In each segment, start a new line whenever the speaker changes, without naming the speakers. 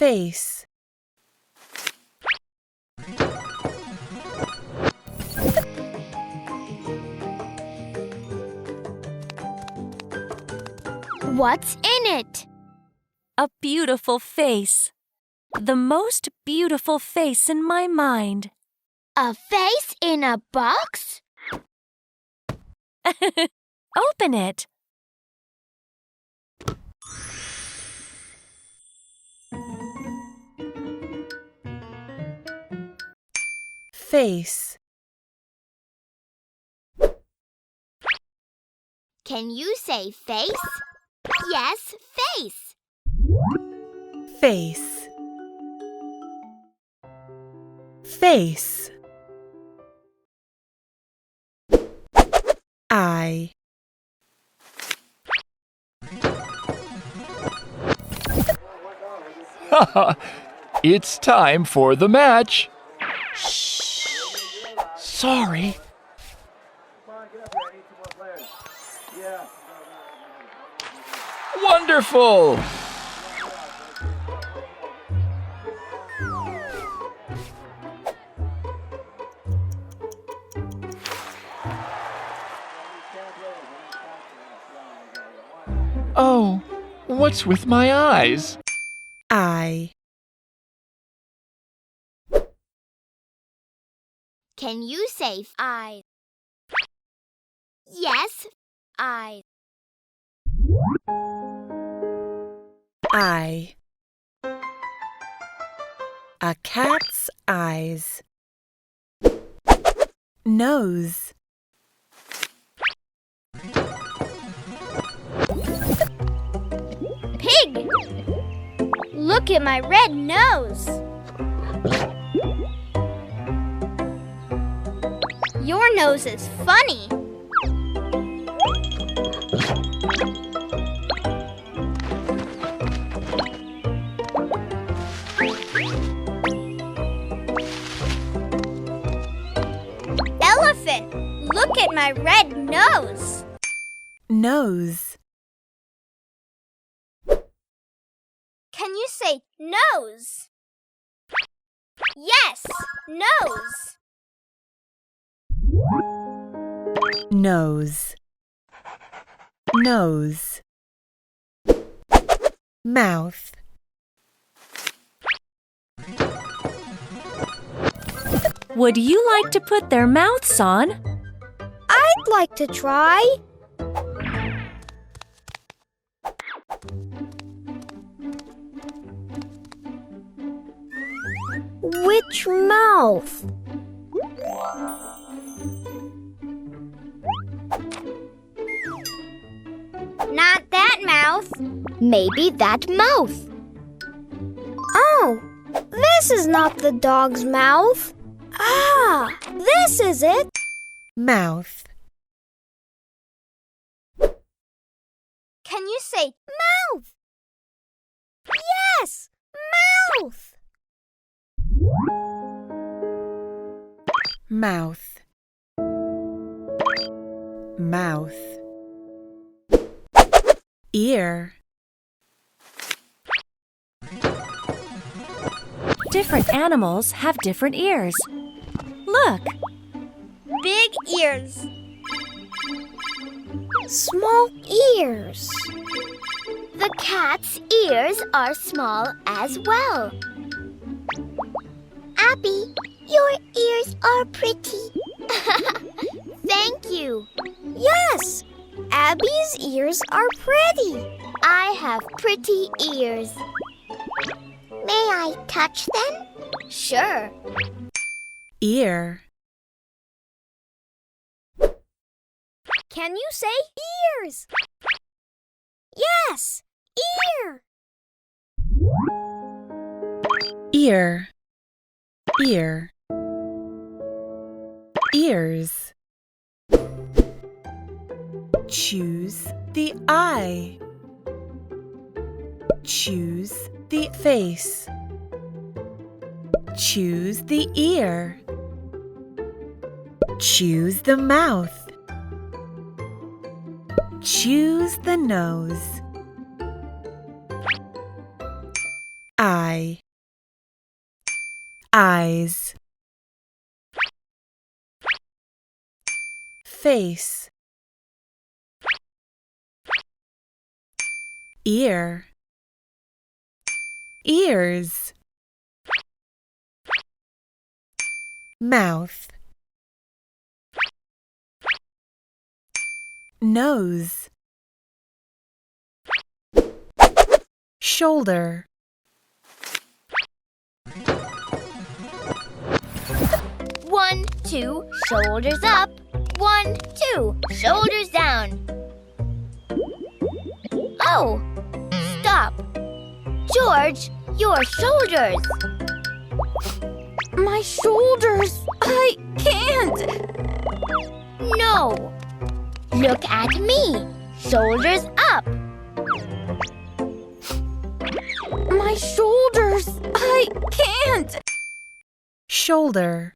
face.
What's in it?
A beautiful face. The most beautiful face in my mind.
A face in a box?
Open it.
Face.
Can you say face? Yes, face.
Face. Face. Eye.
It's time for the match. Shh. Sorry. Wonderful! Oh, what's with my eyes?
Eye.
Can you say eyes? Yes, eyes.
Eye. A cat's eyes. Nose.
Pig! Look at my red nose. Your nose is funny. Elephant, look at my red nose.
Nose.
Can you say nose? Yes, nose.
Nose. Nose. Mouth.
Would you like to put their mouths on?
I'd like to try. Which mouth? Not that mouth. Maybe that mouth. Oh, this is not the dog's mouth. Ah, this is it.
Mouth.
Can you say mouth? Yes, mouth.
Mouth. Mouth. Ear.
Different animals have different ears. Look,
Big ears. Small ears. The cat's ears are small as well. Abby, your ears are pretty. Thank you. Yes, Abby's ears are pretty. I have pretty ears. May I touch them? Sure.
Ear.
Can you say ears? Yes, ear.
Ear. Ear. Ears. Choose the eye. Choose the face. Choose the ear. Choose the mouth. Choose the nose. Eye. eye, eyes, face, ear, ears, mouth, nose, shoulder,
1, 2, shoulders up. 1, 2, shoulders down. Oh, stop. George, your shoulders.
My shoulders! I can't!
No. Look at me. Shoulders up.
My shoulders! I can't!
shoulder,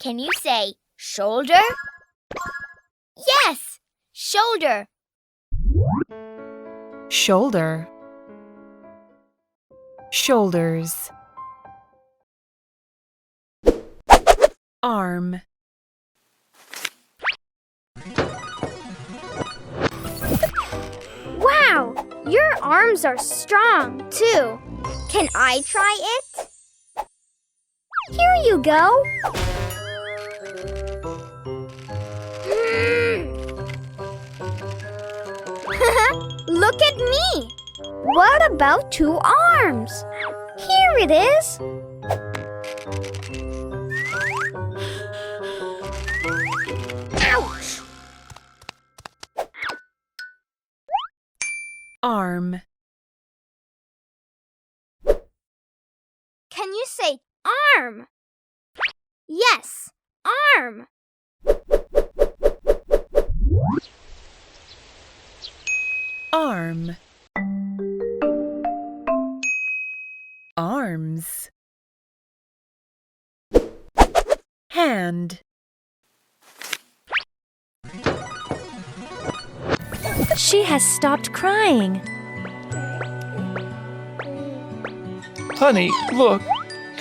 Can you say shoulder? Yes, shoulder.
shoulder, shoulders, arm,
Wow, your arms are strong, too. Can I try it? Here you go. Look at me. What about 2 arms? Here it is. Ouch!
arm,
Can you say arm? Yes, arm.
arm, arms, hand,
She has stopped crying.
Honey, look.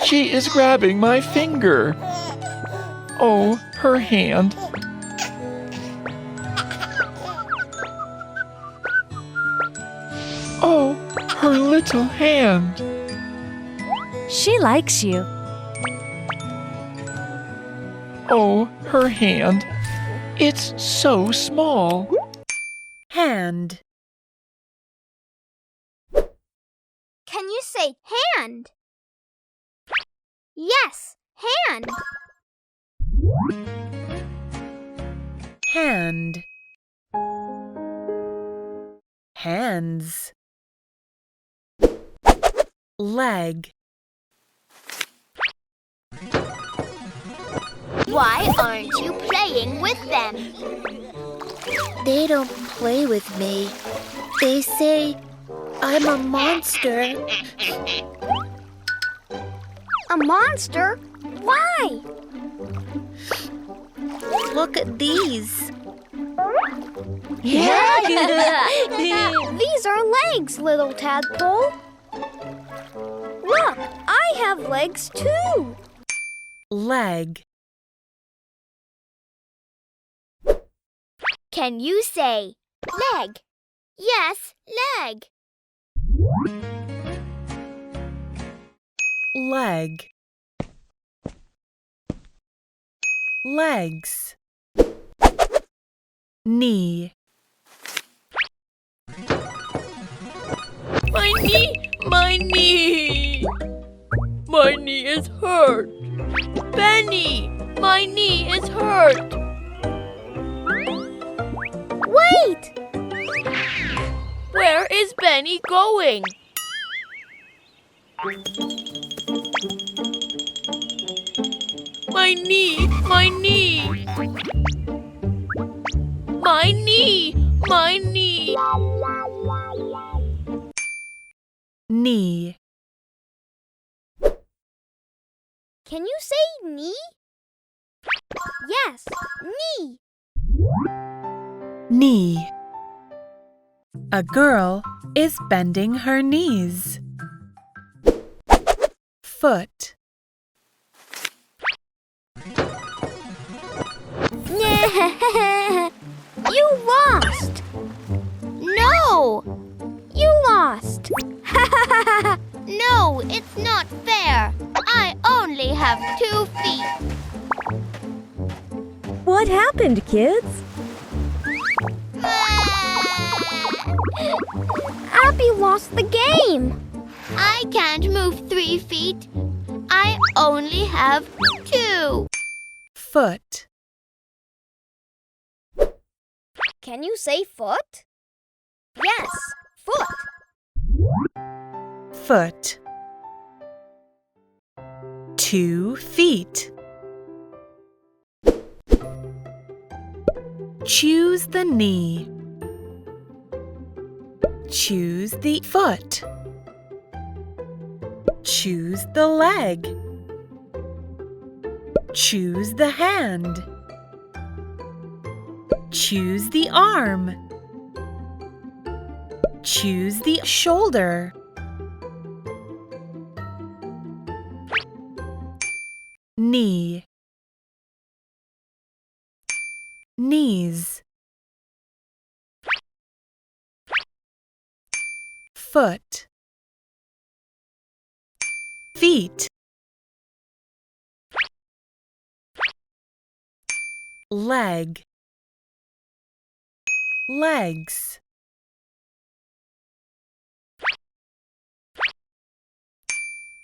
She is grabbing my finger. Oh, her hand. Oh, her little hand.
She likes you.
Oh, her hand. It's so small.
hand,
Can you say hand? Yes, hand.
hand, hands, leg,
Why aren't you playing with them?
They don't play with me. They say I'm a monster.
A monster? Why?
Look at these.
These are legs, little tadpole. Look, I have legs too.
leg,
Can you say leg? Yes, leg.
leg, legs, knee,
My knee! My knee! My knee is hurt! Benny! My knee is hurt!
Wait!
Where is Benny going? My knee! My knee! My knee! My knee!
knee,
Can you say knee? Yes, knee.
knee, A girl is bending her knees. Foot.
You lost! No! You lost!
No, it's not fair. I only have 2 feet.
What happened, kids?
Abby lost the game!
I can't move 3 feet. I only have 2.
Foot.
Can you say foot? Yes, foot.
Foot. 2 feet. Choose the knee. Choose the foot. Choose the leg. Choose the hand. Choose the arm. Choose the shoulder. Knee. Knees. Foot. Feet. Leg. Legs.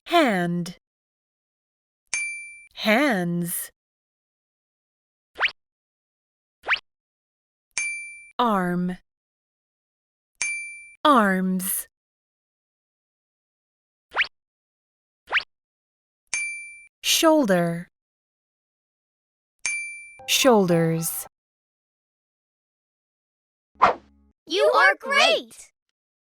Hand. Hands. Arm. Arms. Shoulder. Shoulders.
You are great!